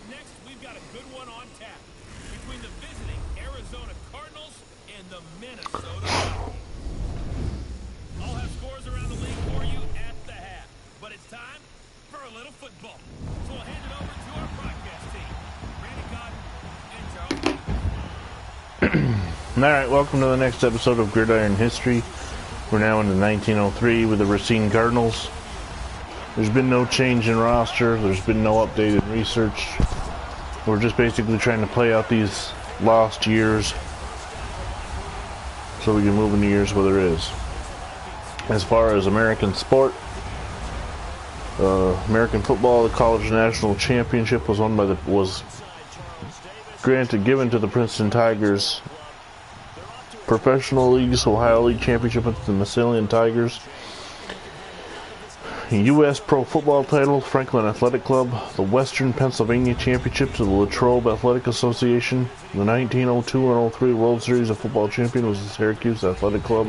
next, we've got a good one on tap between the visiting Arizona Cardinals and the Minnesota Vikings. I'll have scores around the league for you at the half, but it's time for a little football. So I'll hand it over to our broadcast team, Randy Cotton and Charles. Alright, welcome to the next episode of Gridiron History. We're now into 1903 with the Racine Cardinals. There's been no change in roster. There's been no updated research. We're just basically trying to play out these lost years so we can move into years where there is. As far as American sport, American football, the college national championship was given to the Princeton Tigers. Professional leagues, Ohio League championship with the Massillon Tigers. U.S. Pro Football title, Franklin Athletic Club. The Western Pennsylvania Championship to the Latrobe Athletic Association. The 1902 and 03 World Series of Football champion was the Syracuse Athletic Club.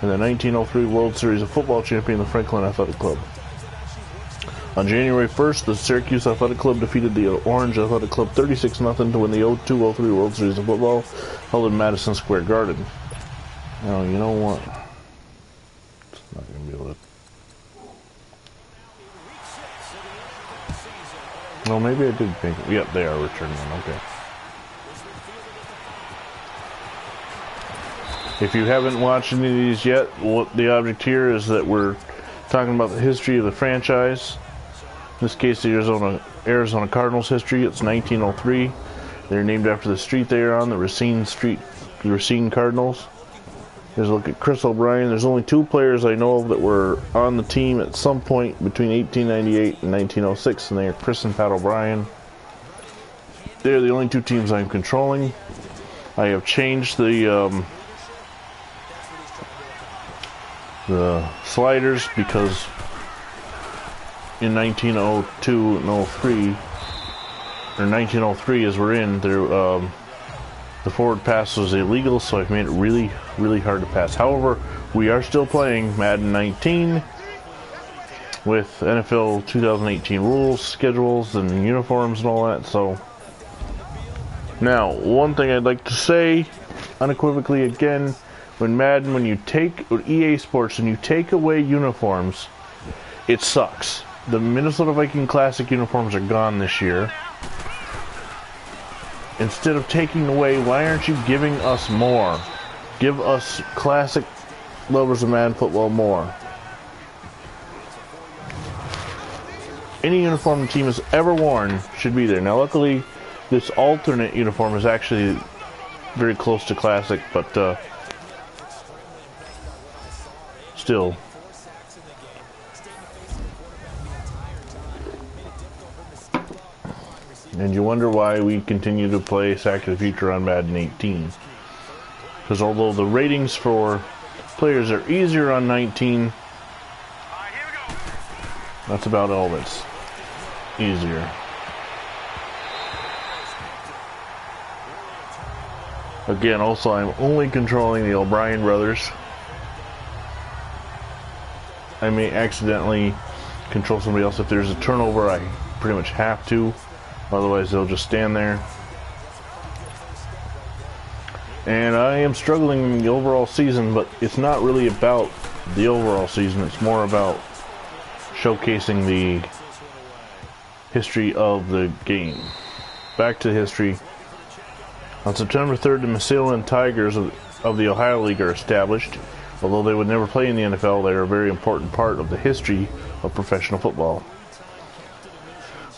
And the 1903 World Series of Football champion, the Franklin Athletic Club. On January 1st, the Syracuse Athletic Club defeated the Orange Athletic Club 36-0 to win the 02-03 World Series of Football held in Madison Square Garden. Now, you know what? It's not going to be able to... No, maybe I did think... Yep, they are returning them. Okay. If you haven't watched any of these yet, the object here is that we're talking about the history of the franchise. In this case, the Arizona Cardinals history. It's 1903. They're named after the street they are on, the Racine Cardinals. Here's a look at Chris O'Brien. There's only two players I know of that were on the team at some point between 1898 and 1906, and they are Chris and Pat O'Brien. They're the only two teams I'm controlling. I have changed the sliders because in 1902 and 03, or 1903 as we're in, the forward pass was illegal, so I've made it really, really hard to pass. However, we are still playing Madden 19 with NFL 2018 rules, schedules, and uniforms and all that. So now, one thing I'd like to say unequivocally again, when you take, or EA Sports, and you take away uniforms, it sucks. The Minnesota Viking Classic uniforms are gone this year. Instead of taking away, why aren't you giving us more? Give us classic lovers of Madden football more. Any uniform the team has ever worn should be there. Now, luckily, this alternate uniform is actually very close to classic, but still. And you wonder why we continue to play Sack of the Future on Madden 18. Because although the ratings for players are easier on 19, that's about all that's easier. Again, also I'm only controlling the O'Brien brothers. I may accidentally control somebody else. If there's a turnover, I pretty much have to. Otherwise, they'll just stand there. And I am struggling in the overall season, but it's not really about the overall season. It's more about showcasing the history of the game. Back to history. On September 3rd, the Massillon Tigers of the Ohio League are established. Although they would never play in the NFL, they are a very important part of the history of professional football.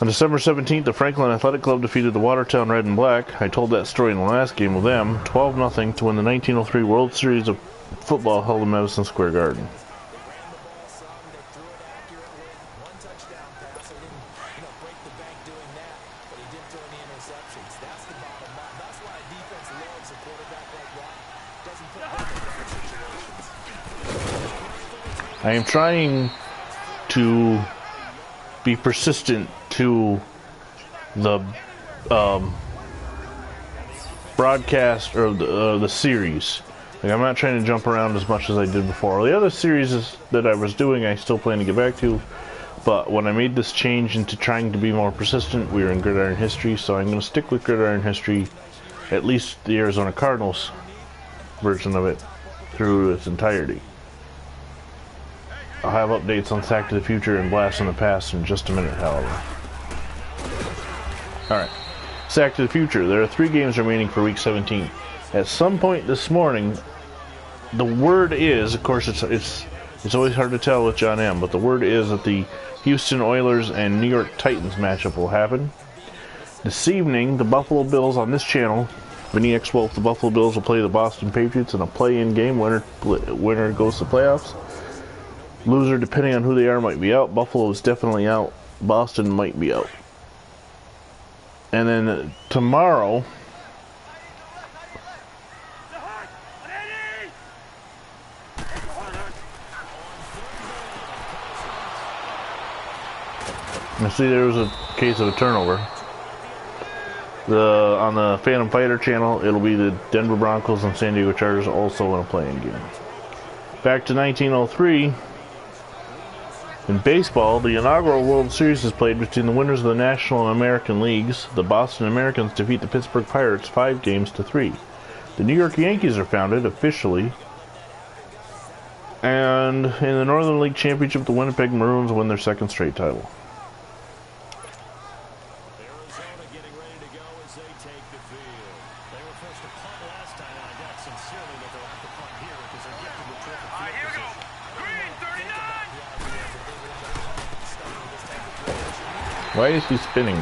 On December 17th, the Franklin Athletic Club defeated the Watertown Red and Black. I told that story in the last game with them, 12-0 to win the 1903 World Series of Football held in Madison Square Garden. I am trying to be persistent to the broadcast or the series. Like, I'm not trying to jump around as much as I did before. The other series that I was doing, I still plan to get back to, But when I made this change into trying to be more persistent, we were in Gridiron history, so I'm going to stick with Gridiron history, at least the Arizona Cardinals version of it, through its entirety. I'll have updates on Sack to the Future and Blast from the Past in just a minute, however. Alright, Sack to the Future. There are 3 games remaining for Week 17. At some point this morning, the word is, of course it's always hard to tell with John M., but the word is that the Houston Oilers and New York Titans matchup will happen. This evening, the Buffalo Bills on this channel, VinnyXWolf, the Buffalo Bills will play the Boston Patriots in a play-in game. Winner goes to playoffs. Loser, depending on who they are, might be out. Buffalo is definitely out. Boston might be out. And then tomorrow, I see there was a case of a turnover. On the Phantom Fighter channel, it'll be the Denver Broncos and San Diego Chargers also in a play-in game. Back to 1903. In baseball, the inaugural World Series is played between the winners of the National and American Leagues. The Boston Americans defeat the Pittsburgh Pirates 5-3. The New York Yankees are founded officially. And in the Northern League Championship, the Winnipeg Maroons win their 2nd straight title. Why is he spinning?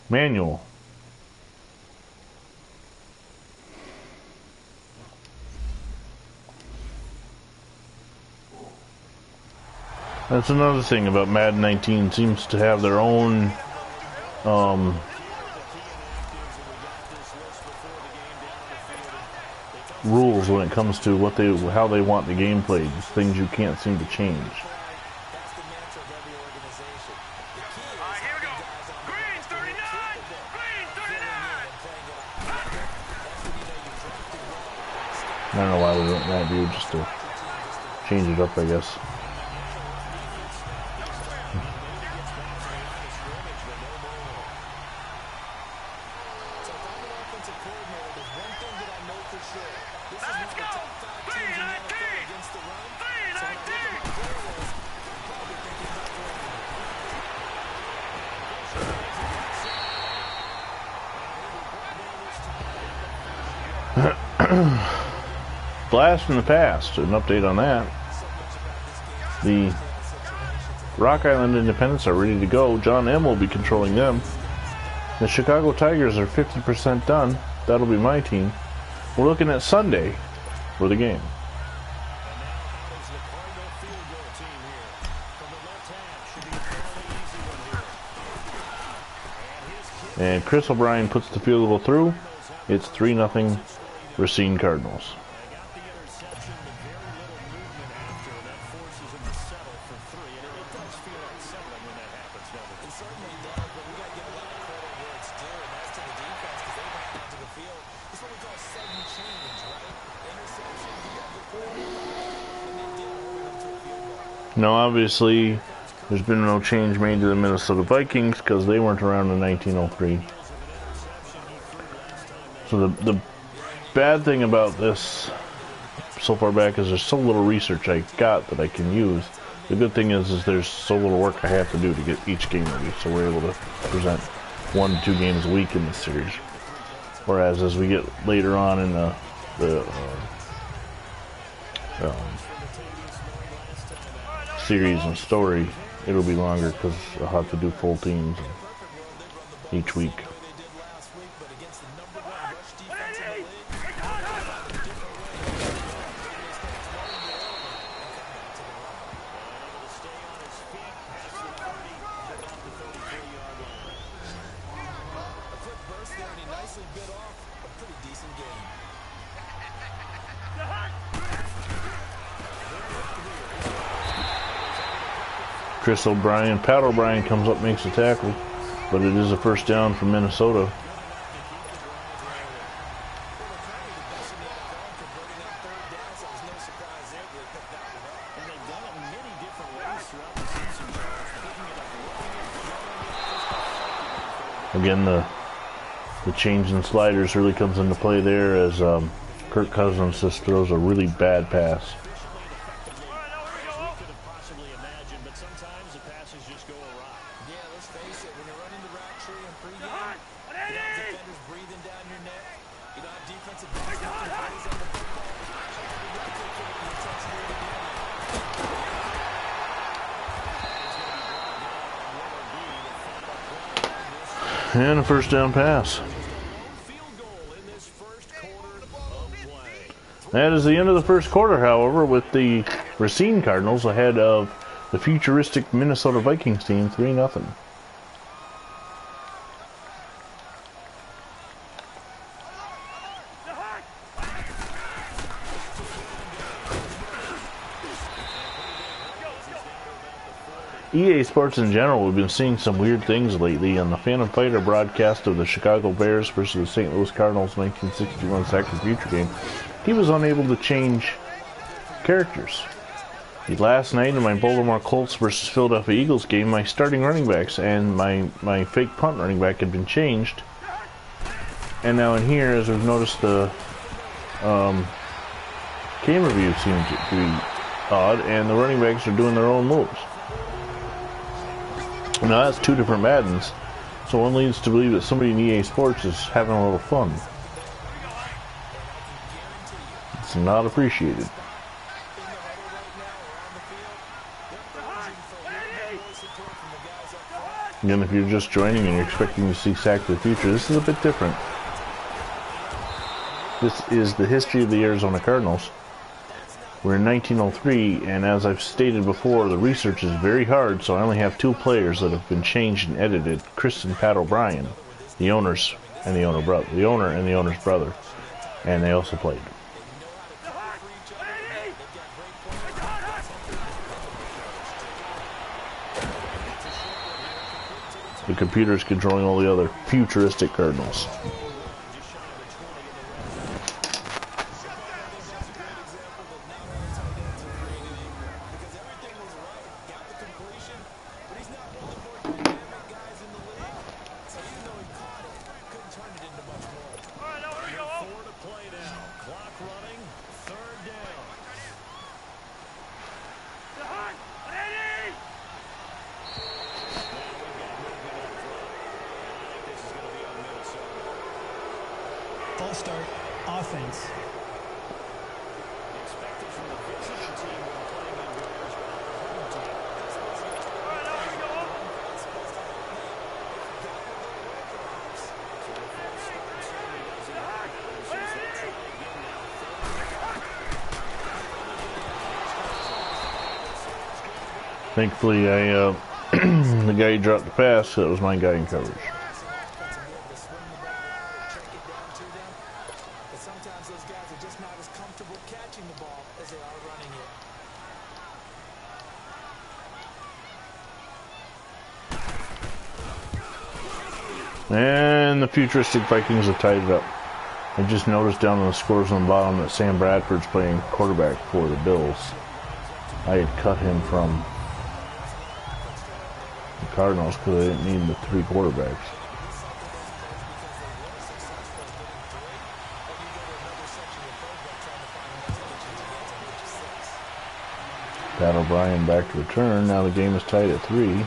Manual. That's another thing about Madden 19. Seems to have their own rules when it comes to how they want the game played. Things you can't seem to change. I don't know why we went that view, just to change it up, I guess. Blast from the Past, an update on that. The Rock Island Independents are ready to go. John M. will be controlling them. The Chicago Tigers are 50% done. That'll be my team. We're looking at Sunday for the game. And Chris O'Brien puts the field goal through. It's 3-0 Racine Cardinals. Now, obviously, there's been no change made to the Minnesota Vikings because they weren't around in 1903. So the bad thing about this so far back is there's so little research I got that I can use. The good thing is there's so little work I have to do to get each game ready, so we're able to present 1 to 2 games a week in this series. Whereas as we get later on in the series and story, it'll be longer because I'll have to do full teams each week. Chris O'Brien, Pat O'Brien comes up, makes a tackle. but it is a first down from Minnesota. Again, the change in sliders really comes into play there as Kirk Cousins just throws a really bad pass. And a first down pass. That is the end of the first quarter, however, with the Racine Cardinals ahead of the futuristic Minnesota Vikings team 3-0. EA Sports in general, we've been seeing some weird things lately. On the Phantom Fighter broadcast of the Chicago Bears versus the St. Louis Cardinals 1961 Sack the Future game, he was unable to change characters. Last night in my Baltimore Colts versus Philadelphia Eagles game, my starting running backs and my fake punt running back had been changed. And now in here, as we've noticed, the camera view seems to be odd, and the running backs are doing their own moves. Now that's two different Maddens, so one leads to believe that somebody in EA Sports is having a little fun. It's not appreciated. Again, if you're just joining and you're expecting to see Sack of the Future, this is a bit different. This is the history of the Arizona Cardinals. We're in 1903, and as I've stated before, the research is very hard, so I only have two players that have been changed and edited: Chris and Pat O'Brien, the owners and the owner's brother, and they also played. The computer's controlling all the other futuristic Cardinals. False start, offense. Thankfully, the guy who dropped the pass, that was my guy in coverage. And the futuristic Vikings have tied it up. I just noticed down on the scores on the bottom that Sam Bradford's playing quarterback for the Bills. I had cut him from the Cardinals because I didn't need the three quarterbacks. Pat O'Brien back to return. Now the game is tied at 3.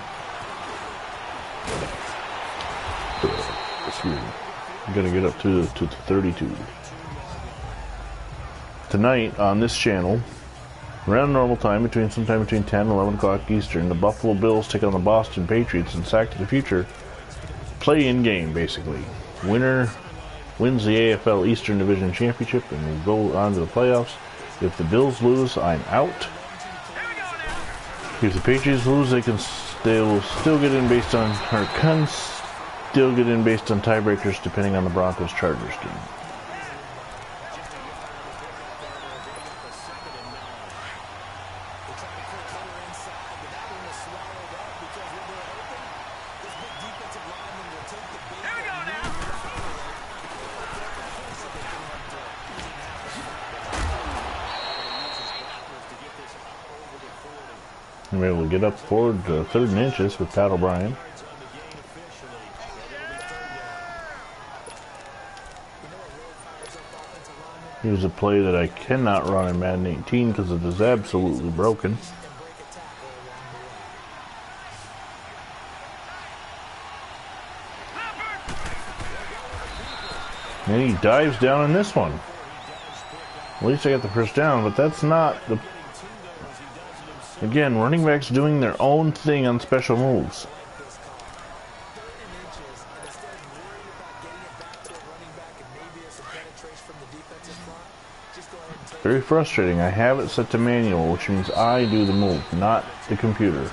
I'm going to get up to 32. Tonight on this channel, around normal time, sometime between 10 and 11 o'clock Eastern, the Buffalo Bills take on the Boston Patriots in Sack to the Future. Play-in game, basically. Winner wins the AFL Eastern Division Championship and will go on to the playoffs. If the Bills lose, I'm out. If the Patriots lose, they will still get in based on tiebreakers depending on the Broncos-Chargers game. I'm able to get up forward to 3rd and inches with Pat O'Brien. Here's a play that I cannot run in Madden 18 because it is absolutely broken. And he dives down in this one. At least I got the first down, but that's not the... Again, running backs doing their own thing on special moves. Very frustrating. I have it set to manual, which means I do the move, not the computer.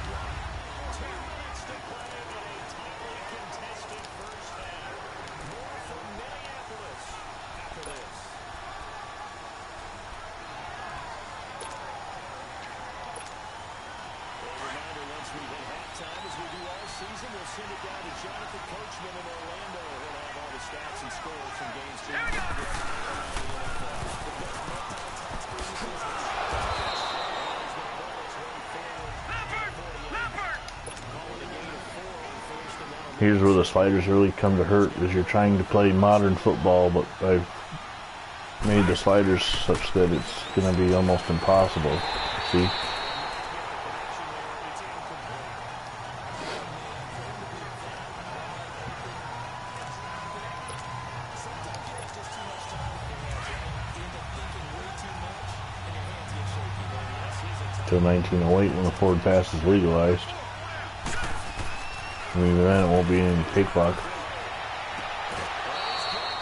Here's where the sliders really come to hurt, is you're trying to play modern football, but I've made the sliders such that it's going to be almost impossible. See? Till 1908 when the forward pass is legalized. I mean, then it won't be any cakewalk.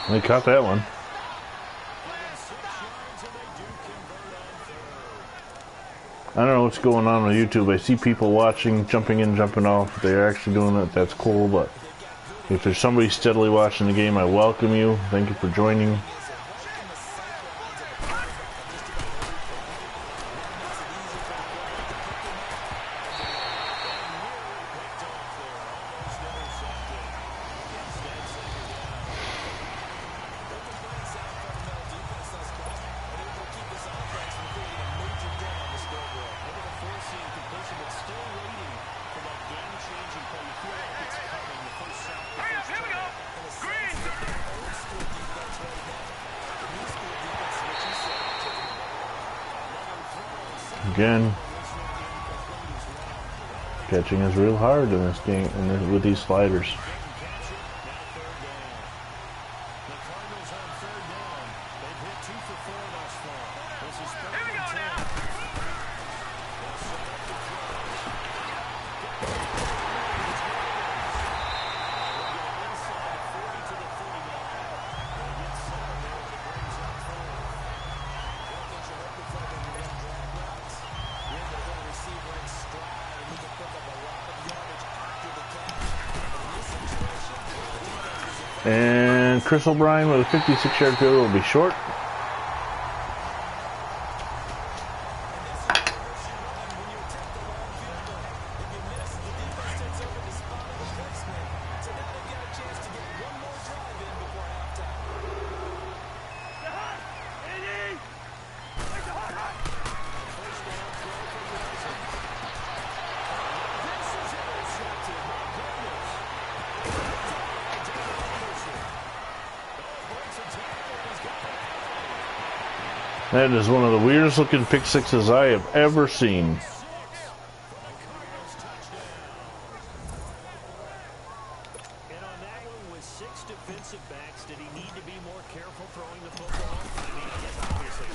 They caught that one. I don't know what's going on YouTube. I see people watching, jumping in, jumping off. If they're actually doing it, that's cool. But if there's somebody steadily watching the game, I welcome you. Thank you for joining. Again, catching is real hard in this game with these sliders. And Chris O'Brien with a 56-yard field will be short. That is one of the weirdest looking pick sixes I have ever seen. Did he need to be more careful throwing the football? I mean, I guess obviously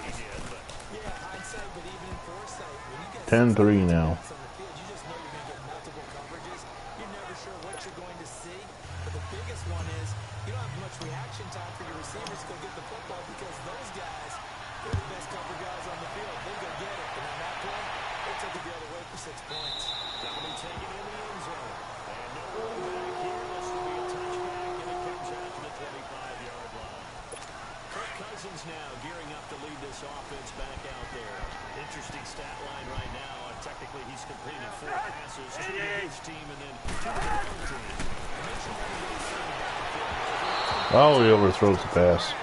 he did, but yeah, hindsight, but even in foresight, when you get 10-3 now. on the field, you just know you're going to get multiple coverages. You're never sure what you're going to see, but the biggest one is you don't have much reaction time for your receivers to go get the football because those guys, they're the best cover guys on the field. They go get it, and on that play, they took it the other way for 6 points. That'll be taken in the end zone. And no one back here. This will be a touchback, and it comes out to the 25-yard line. Kirk Cousins now gearing up to lead this offense back out there. Interesting stat line right now. Technically, he's completed 4 passes, 2 to his team, and then 2 to the other team. Oh, he overthrows the pass.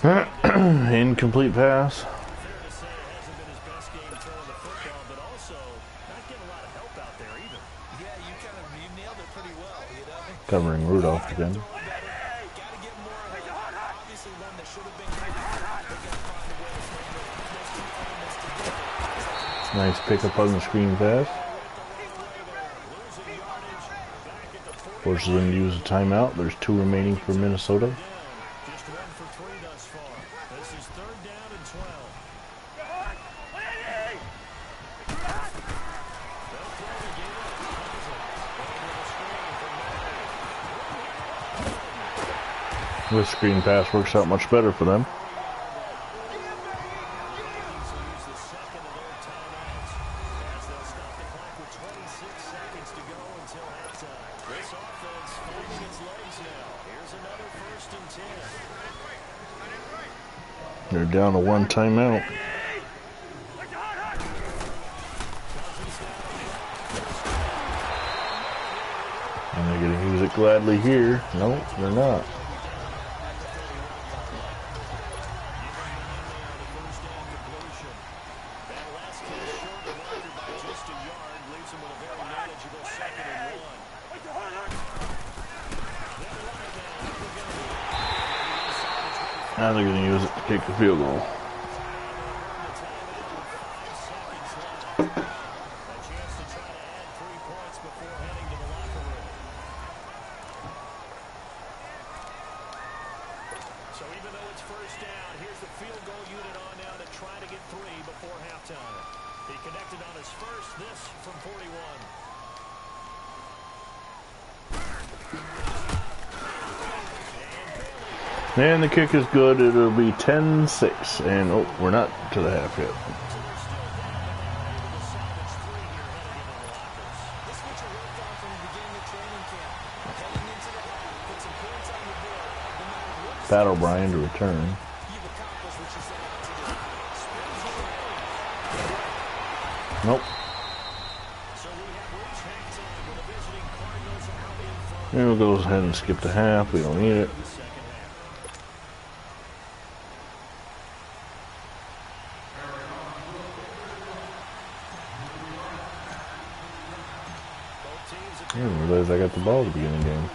Incomplete pass. Fair to say it hasn't been his best game throwing the football, but also not getting a lot of help out there either. Yeah, you nailed it pretty well, you know? Covering Rudolph again. Gotta get more of a, obviously one that should have been good. They gotta find a way to bring those two elements together. Nice pickup on the screen pass. Forces them to use a timeout. There's 2 remaining for Minnesota. Just 1 for 3 thus far. This is 3rd down and 12. This screen pass works out much better for them. They're down to 1 timeout. And they're going to use it gladly here. No, they're not. Now they're going to use it to kick the field goal. So even though it's 1st down, here's the field goal unit on now to try to get 3 before halftime. He connected on his first, this from 41. And the kick is good. It'll be 10-6. And, oh, we're not to the half yet. Pat O'Brien to return. Nope. And we'll go ahead and skip the half. We don't need it. I didn't realize I got the ball at the beginning of the game.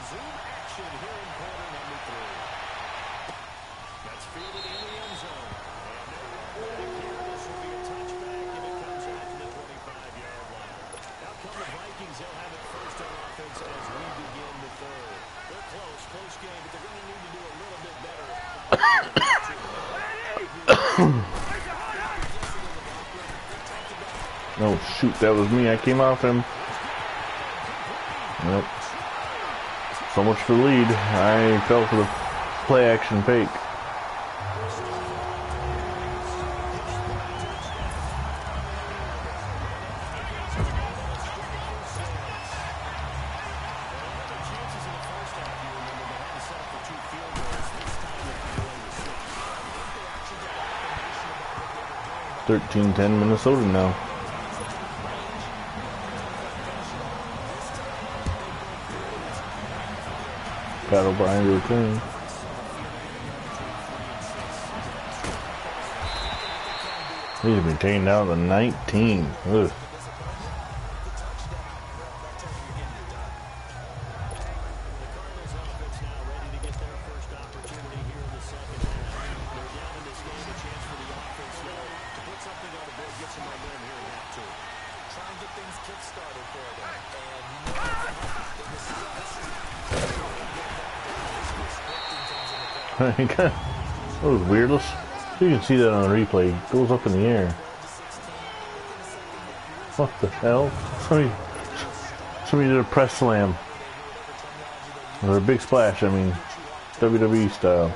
Oh shoot, that was me. I came off him. Yep. So much for the lead. I fell for the play action fake. Thirteen 10 Minnesota now. Pat O'Brien to return. He's been taken down to 19. Ugh. That was weirdless. You can see that on the replay. It goes up in the air. What the hell? Somebody did a press slam. Or a big splash, I mean. WWE style.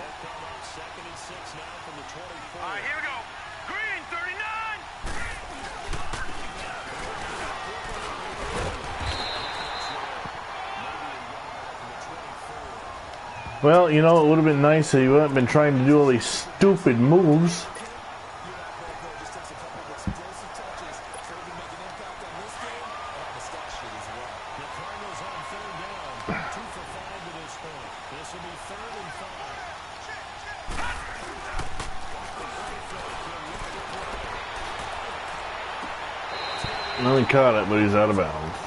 Well, you know, it would have been nice if you hadn't been trying to do all these stupid moves. Well, he caught it, but he's out of bounds.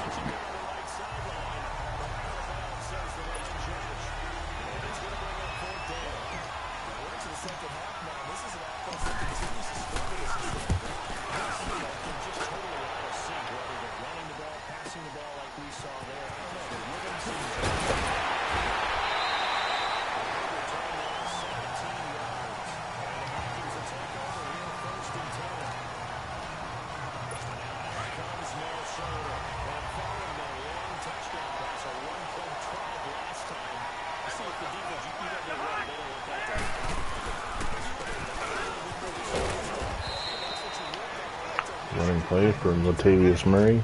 Running play for Latavius Murray.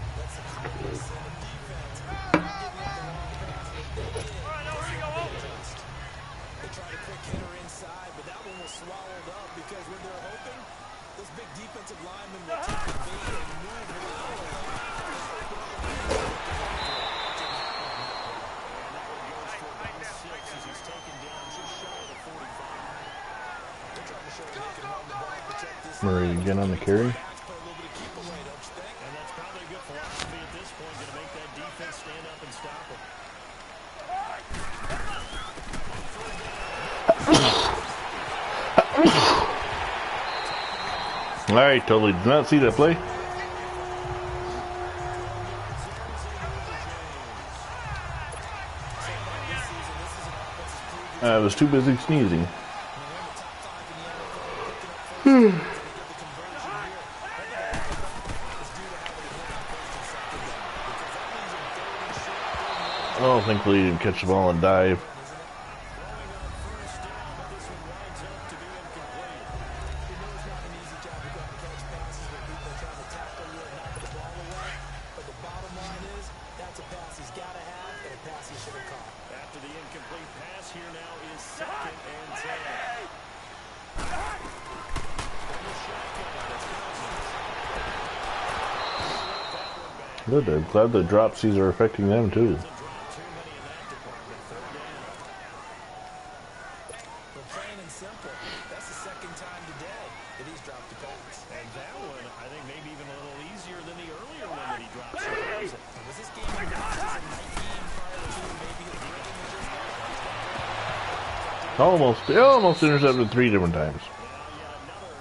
Murray again on the carry. I totally did not see that play. I was too busy sneezing. Oh, thankfully he didn't catch the ball and dive. Good, I'm glad the dropsies are affecting them too. Almost intercepted 3 different times.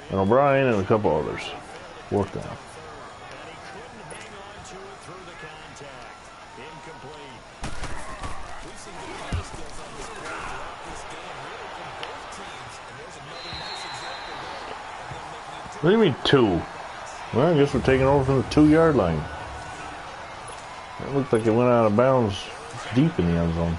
And O'Brien and a couple others. 4th down. What do you mean 2? Well, I guess we're taking over from the 2-yard line. It looked like it went out of bounds deep in the end zone.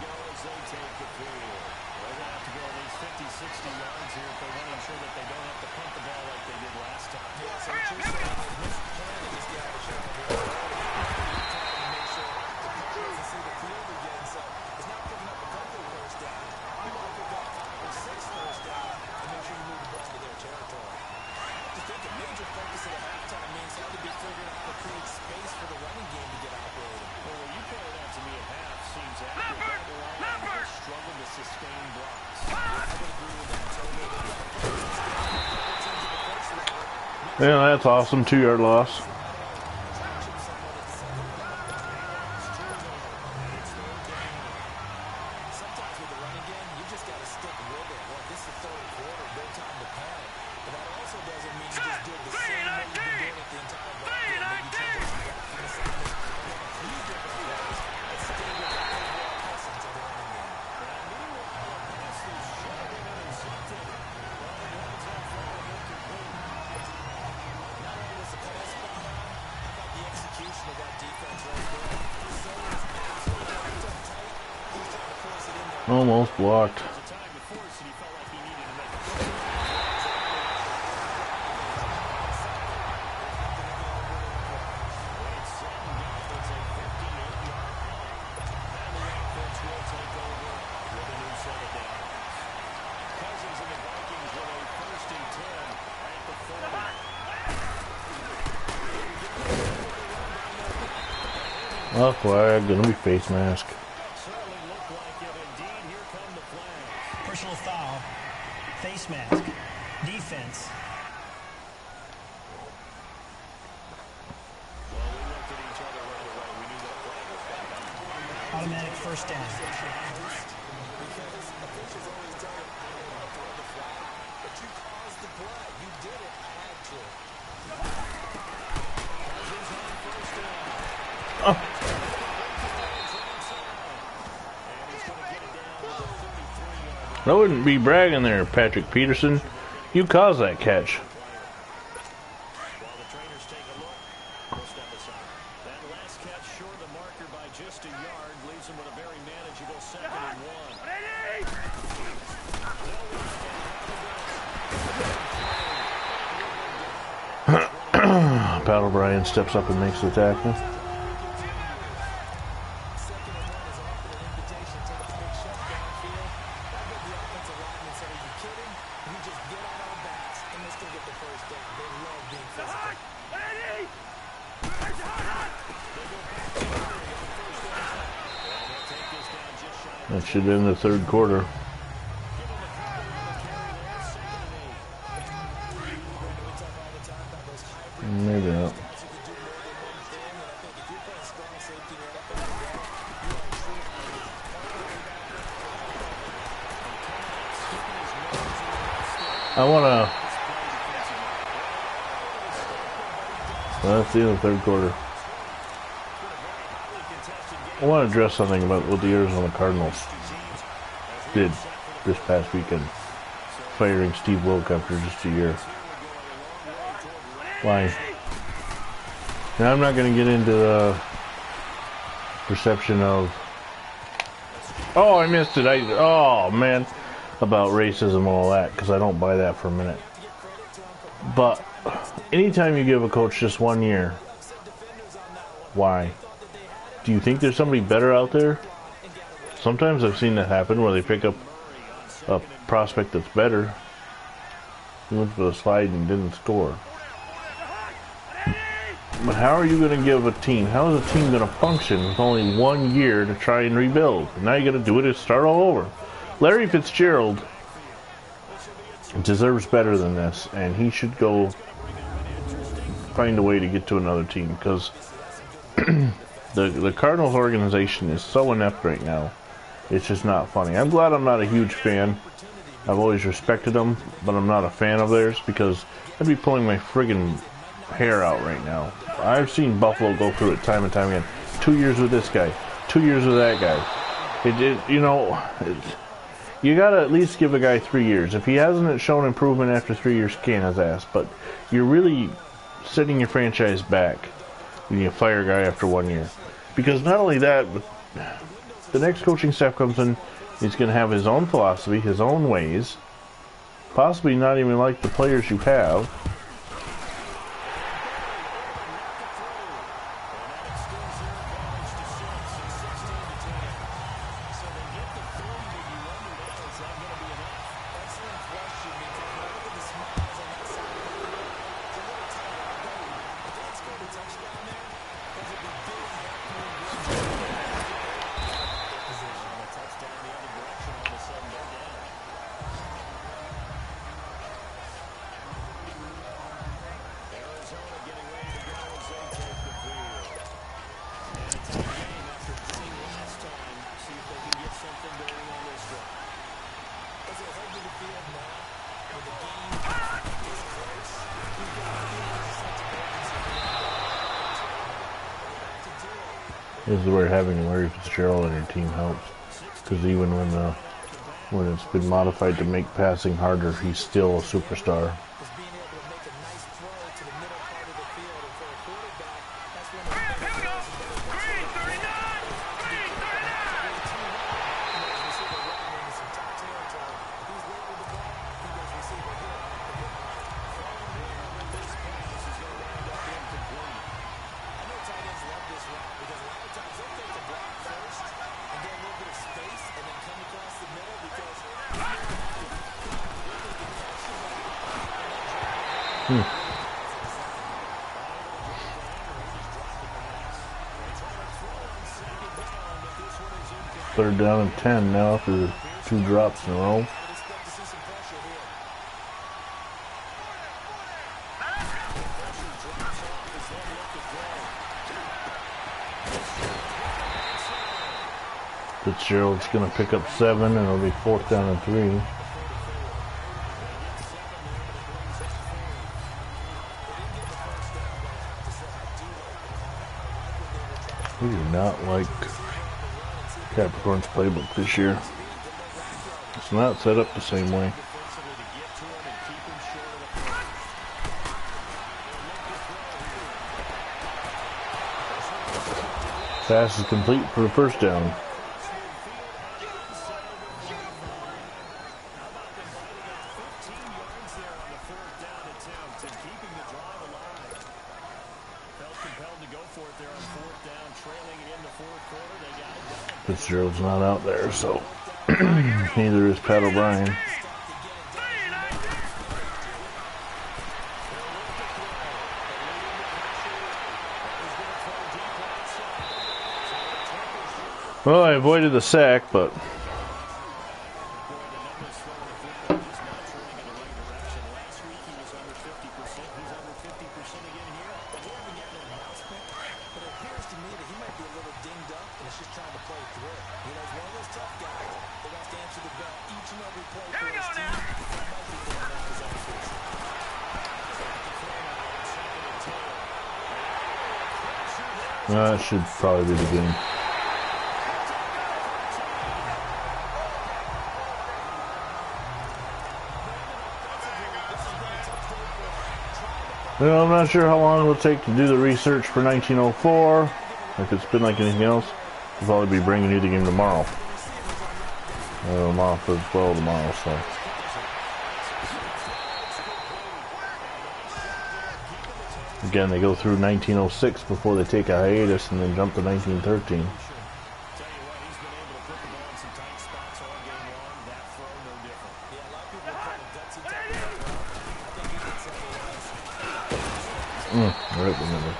Yeah, that's awesome. 2-yard loss. Almost blocked. Oh, flag, gonna be face mask. Personal foul, face mask, defense. first down. Because officials always tell you, I don't want to throw the flag, but you caused the play. You did it. I had to. Cousins on first down. Oh. And he's going to get it down to the 33-yard line. I wouldn't be bragging there, Patrick Peterson. You caused that catch. While the trainers take a look, we'll step aside. That last catch short of the marker by just a yard leaves him with a very manageable 2nd and 1. Pat O'Brien steps up and makes the tackle. That should end the third quarter. Maybe not. That's the end of the third quarter. I want to address something about what the Arizona Cardinals did this past weekend, firing Steve Wilk after just a year. Why? Now, I'm not going to get into the perception of, oh, I missed it, oh, man, about racism and all that, because I don't buy that for a minute. But anytime you give a coach just 1 year, why? Do you think there's somebody better out there? Sometimes I've seen that happen where they pick up a prospect that's better. He went for the slide and didn't score. But how are you going to give a team, how is a team going to function with only 1 year to try and rebuild? Now you got to do it and start all over. Larry Fitzgerald deserves better than this, and he should go find a way to get to another team, because the Cardinals organization is so inept right now. It's just not funny. I'm glad I'm not a huge fan. I've always respected them, but I'm not a fan of theirs, because I'd be pulling my friggin' hair out right now. I've seen Buffalo go through it time and time again. 2 years with this guy, 2 years with that guy. You gotta at least give a guy 3 years. If he hasn't shown improvement after 3 years, can his ass. But you're really setting your franchise back when you fire a guy after 1 year. Because not only that, but the next coaching staff comes in, he's going to have his own philosophy, his own ways, possibly not even like the players you have. This is where having Larry Fitzgerald on your team helps, because even when it's been modified to make passing harder, he's still a superstar. Third down and 10 now after 2 drops in a row. Fitzgerald's going to pick up 7, and it'll be 4th down and 3. We do not like Capricorn's playbook this year. It's not set up the same way. Pass is complete for a 1st down. Fitzgerald's not out there, so neither is Pat O'Brien. Well, I avoided the sack, but that should probably be the game. Well, I'm not sure how long it will take to do the research for 1904. If it's been like anything else, I'll probably be bringing you the game tomorrow. I'm off as well tomorrow, so. Again, they go through 1906 before they take a hiatus and then jump to 1913. Right in the middle.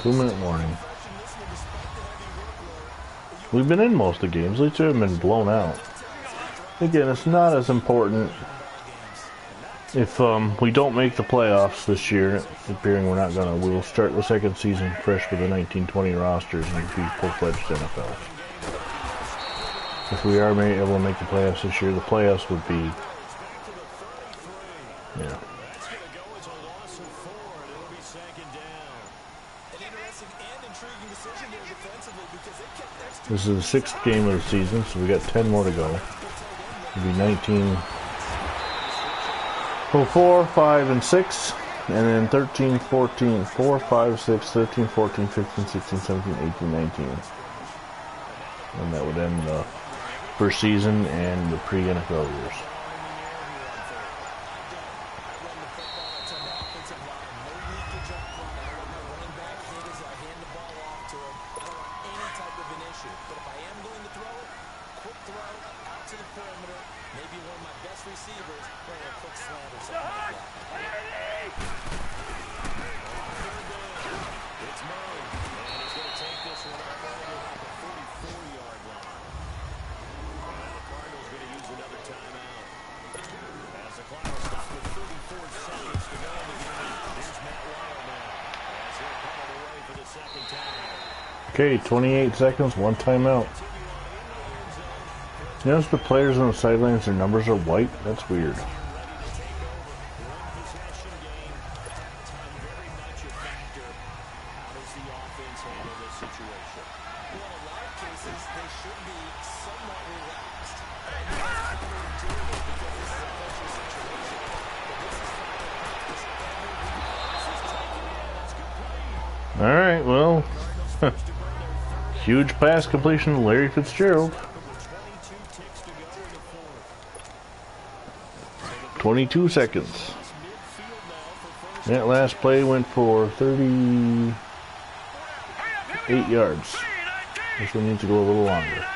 Two-minute warning. We've been in most of the games. At least we haven't been blown out. Again, it's not as important if we don't make the playoffs this year. Appearing we're not gonna. We will start the 2nd season fresh with the 1920 rosters and be full-fledged NFL. If we are able to make the playoffs this year, the playoffs would be, yeah. This is the 6th game of the season, so we got 10 more to go. It'll be 1904, 5, and 6, and then 13, 14, 4, 5, 6, 13, 14, 15, 16, 17, 18, 19. And that would end the first season and the pre-NFL years. Okay, 28 seconds, 1 timeout. You notice the players on the sidelines, their numbers are white? That's weird. Alright, well, huge pass completion to Larry Fitzgerald. 22 seconds. That last play went for 38 yards. This one needs to go a little longer.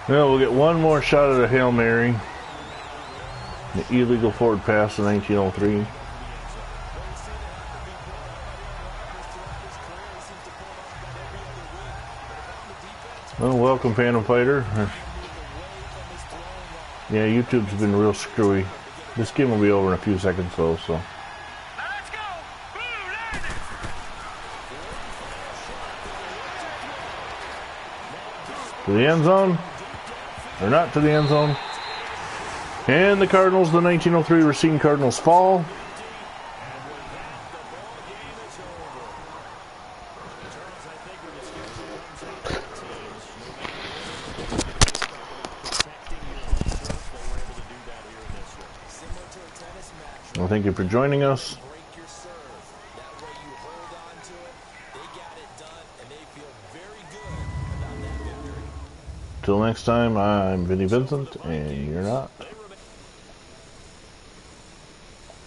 Well, we'll get one more shot at a Hail Mary. The illegal forward pass in 1903. Well, welcome, Phantom Fighter. Yeah, YouTube's been real screwy. This game will be over in a few seconds, though, so. To the end zone. Or not to the end zone. And the Cardinals, the 1903 Racine Cardinals fall. Well, thank you for joining us. Till next time, I'm Vinny Vincent, and you're not.